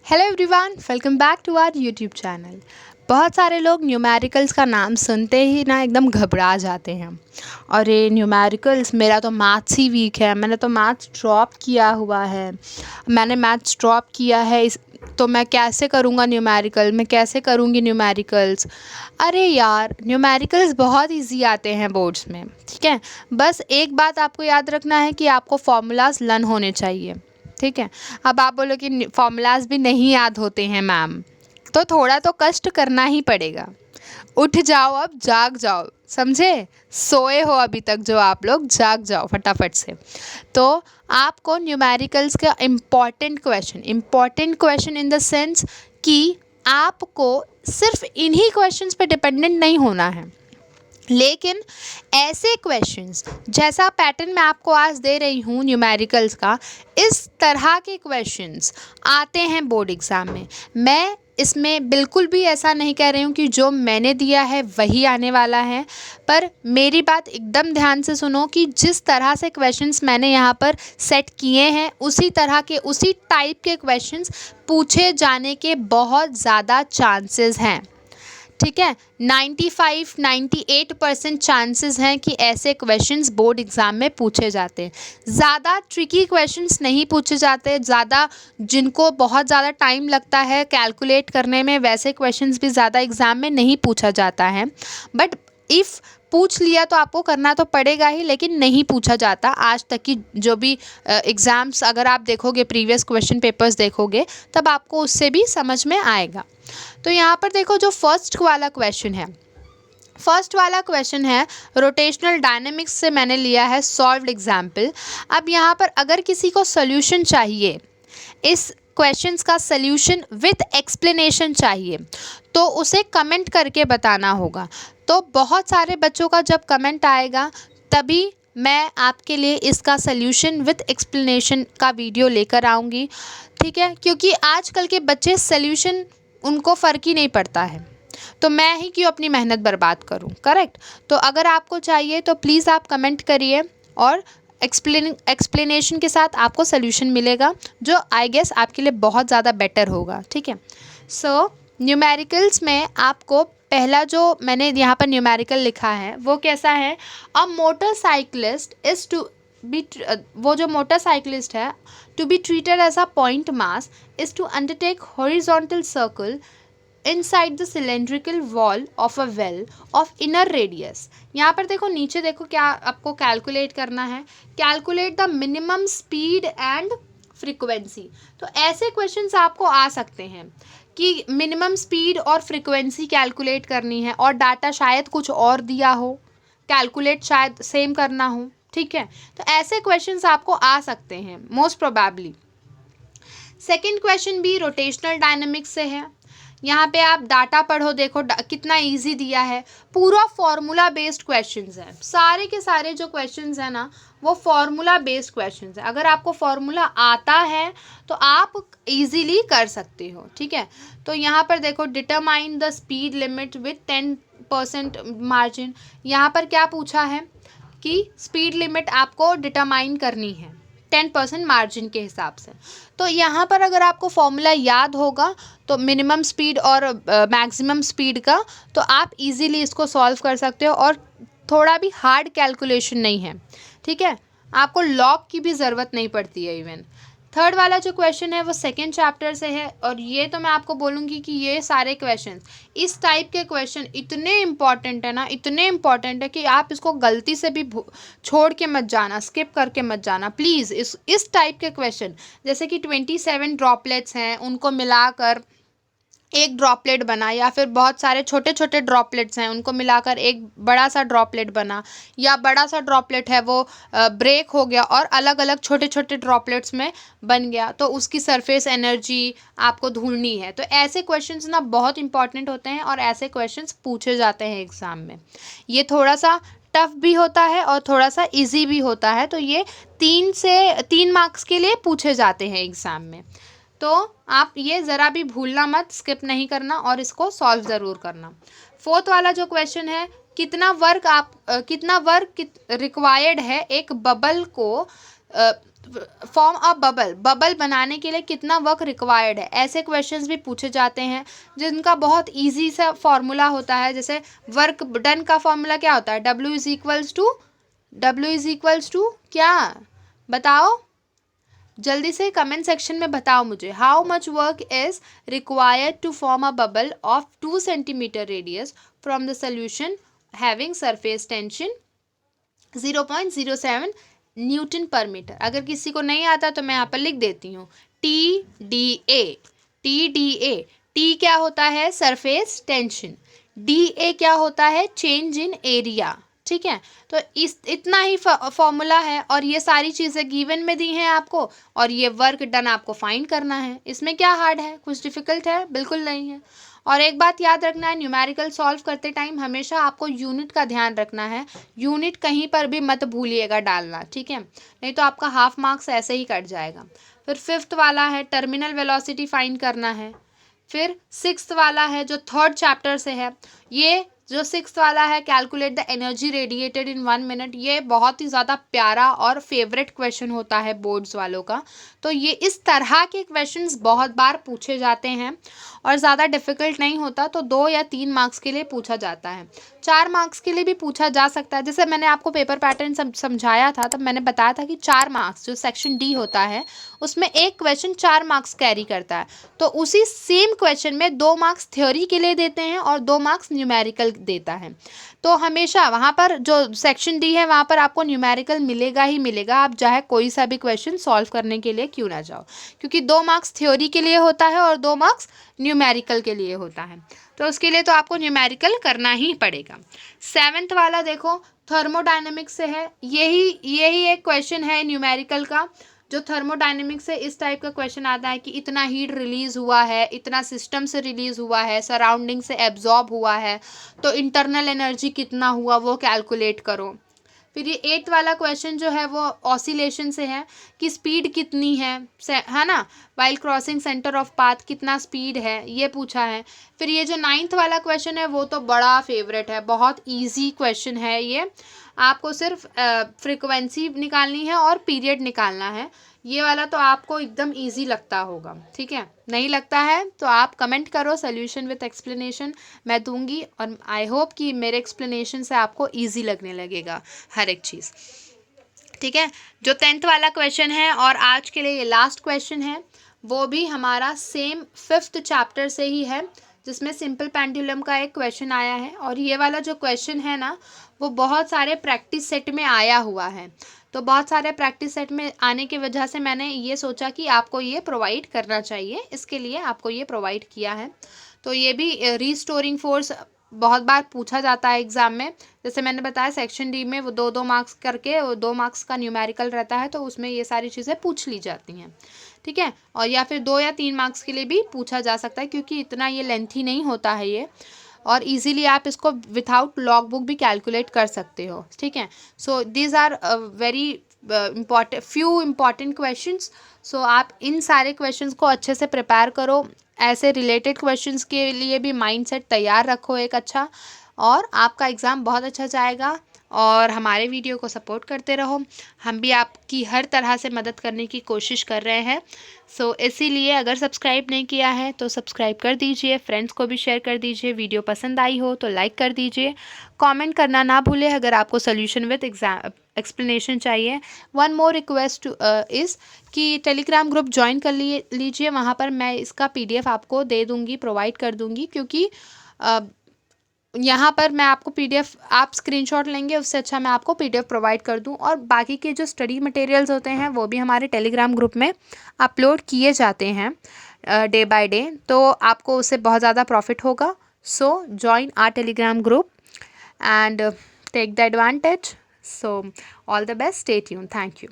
Hello everyone, welcome back to our YouTube channel. बहुत सारे लोग न्यूमेरिकल्स का नाम सुनते ही ना एकदम घबरा जाते हैं। और ये न्यूमेरिकल्स, मेरा तो मैथ्स ही वीक है, मैंने तो मैथ्स ड्रॉप किया हुआ है। मैंने मैथ्स ड्रॉप किया है तो मैं कैसे करूँगा न्यूमेरिकल, मैं कैसे करूँगी न्यूमेरिकल्स। अरे यार, न्यूमेरिकल्स बहुत इजी आते हैं बोर्ड्स में, ठीक है। बस एक बात आपको याद रखना है कि आपको फॉर्मूलाज लर्न होने चाहिए, ठीक है। अब आप बोलो कि फॉर्मूलाज भी नहीं याद होते हैं मैम, तो थोड़ा तो कष्ट करना ही पड़ेगा। उठ जाओ, अब जाग जाओ, समझे। सोए हो अभी तक जो आप लोग, जाग जाओ फटाफट से। तो आपको न्यूमेरिकल्स का important question in the sense कि आपको सिर्फ इन्हीं क्वेश्चंस पे डिपेंडेंट नहीं होना है, लेकिन ऐसे क्वेश्चंस जैसा पैटर्न मैं आपको आज दे रही हूँ न्यूमेरिकल्स का, इस तरह के क्वेश्चंस आते हैं बोर्ड एग्ज़ाम में। मैं इसमें बिल्कुल भी ऐसा नहीं कह रही हूँ कि जो मैंने दिया है वही आने वाला है, पर मेरी बात एकदम ध्यान से सुनो कि जिस तरह से क्वेश्चंस मैंने यहाँ पर सेट किए हैं उसी तरह के, उसी टाइप के क्वेश्चंस पूछे जाने के बहुत ज़्यादा चांसेस हैं, ठीक है। 95-98% चांसेस हैं कि ऐसे क्वेश्चंस बोर्ड एग्ज़ाम में पूछे जाते हैं। ज़्यादा ट्रिकी क्वेश्चंस नहीं पूछे जाते, ज़्यादा जिनको बहुत ज़्यादा टाइम लगता है कैलकुलेट करने में, वैसे क्वेश्चंस भी ज़्यादा एग्ज़ाम में नहीं पूछा जाता है। बट इफ़ पूछ लिया तो आपको करना तो पड़ेगा ही, लेकिन नहीं पूछा जाता आज तक की जो भी एग्ज़ाम्स, अगर आप देखोगे प्रीवियस क्वेश्चन पेपर्स देखोगे तब आपको उससे भी समझ में आएगा। तो यहाँ पर देखो, जो फर्स्ट वाला क्वेश्चन है रोटेशनल डायनेमिक्स से मैंने लिया है सॉल्व्ड एग्जाम्पल। अब यहाँ पर अगर किसी को सॉल्यूशन चाहिए, इस क्वेश्चंस का सॉल्यूशन विथ एक्सप्लेनेशन चाहिए, तो उसे कमेंट करके बताना होगा। तो बहुत सारे बच्चों का जब कमेंट आएगा तभी मैं आपके लिए इसका सॉल्यूशन विथ एक्सप्लेनेशन का वीडियो लेकर आऊँगी, ठीक है। क्योंकि आजकल के बच्चे सॉल्यूशन उनको फ़र्क ही नहीं पड़ता है, तो मैं ही क्यों अपनी मेहनत बर्बाद करूं, करेक्ट। तो अगर आपको चाहिए तो प्लीज़ आप कमेंट करिए और एक्सप्लेनेशन के साथ आपको सॉल्यूशन मिलेगा, जो आई गेस आपके लिए बहुत ज़्यादा बेटर होगा, ठीक है। सो न्यूमेरिकल्स में आपको पहला जो मैंने यहाँ पर न्यूमेरिकल लिखा है वो कैसा है, a motorcyclist is to be, वो जो मोटरसाइकिलिस्ट है, to be treated as a point mass is to undertake horizontal circle inside the cylindrical wall of a well of inner radius। यहाँ पर देखो, नीचे देखो क्या आपको कैलकुलेट करना है, calculate the minimum speed and frequency. तो ऐसे क्वेश्चंस आपको आ सकते हैं कि मिनिमम स्पीड और फ्रीक्वेंसी कैलकुलेट करनी है और डाटा शायद कुछ और दिया हो, कैलकुलेट शायद सेम करना हो, ठीक है। तो ऐसे क्वेश्चंस आपको आ सकते हैं मोस्ट प्रोबेबली। सेकेंड क्वेश्चन भी रोटेशनल डायनेमिक्स से है। यहाँ पे आप डाटा पढ़ो, देखो कितना इजी दिया है, पूरा फॉर्मूला बेस्ड क्वेश्चंस हैं। सारे के सारे जो क्वेश्चंस हैं ना, वो फॉर्मूला बेस्ड क्वेश्चंस हैं। अगर आपको फॉर्मूला आता है तो आप इजीली कर सकते हो, ठीक है। तो यहाँ पर देखो, determine the speed limit with 10% margin. यहाँ पर क्या पूछा है कि स्पीड लिमिट आपको डिटरमाइन करनी है 10% मार्जिन के हिसाब से। तो यहाँ पर अगर आपको फॉर्मूला याद होगा तो मिनिमम स्पीड और मैक्सिमम स्पीड का, तो आप इजीली इसको सॉल्व कर सकते हो और थोड़ा भी हार्ड कैलकुलेशन नहीं है, ठीक है। आपको लॉग की भी ज़रूरत नहीं पड़ती है इवन। थर्ड वाला जो क्वेश्चन है वो सेकेंड चैप्टर से है, और ये तो मैं आपको बोलूँगी कि ये सारे क्वेश्चन, इस टाइप के क्वेश्चन इतने इम्पॉर्टेंट है ना, इतने इम्पॉर्टेंट है कि आप इसको गलती से भी छोड़ के मत जाना, स्किप करके मत जाना प्लीज़। इस टाइप के क्वेश्चन, जैसे कि 27 ड्रॉपलेट्स हैं, उनको मिलाकर एक ड्रॉपलेट बना, या फिर बहुत सारे छोटे छोटे ड्रॉपलेट्स हैं उनको मिलाकर एक बड़ा सा ड्रॉपलेट बना, या बड़ा सा ड्रॉपलेट है वो ब्रेक हो गया और अलग अलग छोटे छोटे ड्रॉपलेट्स में बन गया, तो उसकी सरफेस एनर्जी आपको ढूंढनी है। तो ऐसे क्वेश्चंस ना बहुत इंपॉर्टेंट होते हैं और ऐसे क्वेश्चंस पूछे जाते हैं एग्ज़ाम में। ये थोड़ा सा टफ भी होता है और थोड़ा सा इजी भी होता है, तो ये 3 मार्क्स के लिए पूछे जाते हैं एग्ज़ाम में। तो आप ये ज़रा भी भूलना मत, स्किप नहीं करना और इसको सॉल्व ज़रूर करना। फोर्थ वाला जो क्वेश्चन है, कितना वर्क रिक्वायर्ड है एक बबल को फॉर्म अ बबल, बबल बनाने के लिए कितना वर्क रिक्वायर्ड है, ऐसे क्वेश्चंस भी पूछे जाते हैं जिनका बहुत इजी सा फॉर्मूला होता है। जैसे वर्क डन का फॉर्मूला क्या होता है, W इज इक्वल्स टू क्या, बताओ जल्दी से कमेंट सेक्शन में बताओ मुझे। How much work is required to form a bubble of 2 centimetre radius from the solution having surface tension 0.07 newton per metre. अगर किसी को नहीं आता तो मैं यहाँ पर लिख देती हूँ TDA। टी क्या होता है, सरफेस टेंशन। DA क्या होता है, चेंज इन एरिया। ठीक है, तो इस इतना ही फॉर्मूला है और ये सारी चीज़ें गिवन में दी हैं आपको, और ये वर्क डन आपको फाइंड करना है। इसमें क्या हार्ड है, कुछ डिफिकल्ट है, बिल्कुल नहीं है। और एक बात याद रखना है, न्यूमेरिकल सॉल्व करते टाइम हमेशा आपको यूनिट का ध्यान रखना है। यूनिट कहीं पर भी मत भूलिएगा डालना, ठीक है, नहीं तो आपका हाफ मार्क्स ऐसे ही कट जाएगा। फिर 5th वाला है टर्मिनल वेलोसिटी फाइंड करना है। फिर 6th वाला है जो 3rd चैप्टर से है, ये जो 6th वाला है calculate the energy radiated in 1 minute. ये बहुत ही ज़्यादा प्यारा और फेवरेट क्वेश्चन होता है बोर्ड्स वालों का। तो ये इस तरह के क्वेश्चंस बहुत बार पूछे जाते हैं और ज़्यादा डिफ़िकल्ट नहीं होता, तो 2 या 3 मार्क्स के लिए पूछा जाता है। 4 मार्क्स के लिए भी पूछा जा सकता है। जैसे मैंने आपको पेपर पैटर्न समझाया था, तब मैंने बताया था कि 4 मार्क्स जो सेक्शन डी होता है उसमें एक क्वेश्चन 4 मार्क्स कैरी करता है। तो उसी सेम क्वेश्चन में 2 मार्क्स थ्योरी के लिए देते हैं और 2 मार्क्स न्यूमेरिकल देता है। तो हमेशा वहाँ पर जो सेक्शन डी है वहाँ पर आपको न्यूमेरिकल मिलेगा ही मिलेगा, आप चाहे कोई सा भी क्वेश्चन सॉल्व करने के लिए क्यों ना जाओ, क्योंकि 2 मार्क्स थ्योरी के लिए होता है और 2 मार्क्स न्यूमेरिकल के लिए होता है। तो उसके लिए तो आपको न्यूमेरिकल करना ही पड़ेगा। 7th वाला देखो थर्मोडायनेमिक्स से है, यही एक क्वेश्चन है न्यूमेरिकल का, जो थर्मोडायनेमिक्स से इस टाइप का क्वेश्चन आता है कि इतना हीट रिलीज हुआ है, इतना सिस्टम से रिलीज हुआ है, सराउंडिंग से एब्जॉर्ब हुआ है, तो इंटरनल एनर्जी कितना हुआ वो कैलकुलेट करो। फिर ये 8th वाला क्वेश्चन जो है वो ऑसिलेशन से है कि स्पीड कितनी है ना, while crossing centre of path कितना स्पीड है, ये पूछा है। फिर ये जो 9th वाला क्वेश्चन है वो तो बड़ा फेवरेट है, बहुत इजी क्वेश्चन है ये। आपको सिर्फ फ्रीक्वेंसी निकालनी है और पीरियड निकालना है। ये वाला तो आपको एकदम इजी लगता होगा, ठीक है, नहीं लगता है तो आप कमेंट करो, सोल्यूशन विथ एक्सप्लेनेशन मैं दूंगी, और आई होप कि मेरे एक्सप्लेनेशन से आपको इजी लगने लगेगा हर एक चीज़, ठीक है। जो 10th वाला क्वेश्चन है और आज के लिए ये लास्ट क्वेश्चन है, वो भी हमारा सेम 5th चैप्टर से ही है, जिसमें सिंपल पेंडुलम का एक क्वेश्चन आया है। और ये वाला जो क्वेश्चन है ना वो बहुत सारे प्रैक्टिस सेट में आया हुआ है, तो बहुत सारे प्रैक्टिस सेट में आने की वजह से मैंने ये सोचा कि आपको ये प्रोवाइड करना चाहिए, इसके लिए आपको ये प्रोवाइड किया है। तो ये भी रीस्टोरिंग फोर्स बहुत बार पूछा जाता है एग्ज़ाम में। जैसे मैंने बताया सेक्शन डी में वो 2-2 मार्क्स करके 2 मार्क्स का न्यूमेरिकल रहता है, तो उसमें ये सारी चीज़ें पूछ ली जाती हैं, ठीक है। और या फिर 2 या 3 मार्क्स के लिए भी पूछा जा सकता है, क्योंकि इतना ये लेंथी नहीं होता है ये, और इजीली आप इसको विथआउट लॉग बुक भी कैलकुलेट कर सकते हो, ठीक है। So these are very few important questions. सो आप इन सारे क्वेश्चंस को अच्छे से प्रिपेयर करो, ऐसे रिलेटेड क्वेश्चंस के लिए भी माइंडसेट तैयार रखो एक अच्छा, और आपका एग्ज़ाम बहुत अच्छा जाएगा। और हमारे वीडियो को सपोर्ट करते रहो, हम भी आपकी हर तरह से मदद करने की कोशिश कर रहे हैं। सो इसीलिए अगर सब्सक्राइब नहीं किया है तो सब्सक्राइब कर दीजिए, फ्रेंड्स को भी शेयर कर दीजिए, वीडियो पसंद आई हो तो लाइक कर दीजिए, कमेंट करना ना भूलें अगर आपको सोल्यूशन विद एक्सप्लेनेशन चाहिए। वन मोर रिक्वेस्ट इज़ कि टेलीग्राम ग्रुप ज्वाइन कर लीजिए, वहाँ पर मैं इसका PDF आपको दे दूँगी, प्रोवाइड कर दूँगी, क्योंकि यहाँ पर मैं आपको PDF आप स्क्रीनशॉट लेंगे, उससे अच्छा मैं आपको PDF प्रोवाइड कर दूँ। और बाकी के जो स्टडी मटेरियल्स होते हैं वो भी हमारे टेलीग्राम ग्रुप में अपलोड किए जाते हैं डे बाय डे, तो आपको उससे बहुत ज़्यादा प्रॉफिट होगा। So join our Telegram group and take the advantage. So all the best, stay tuned, thank you.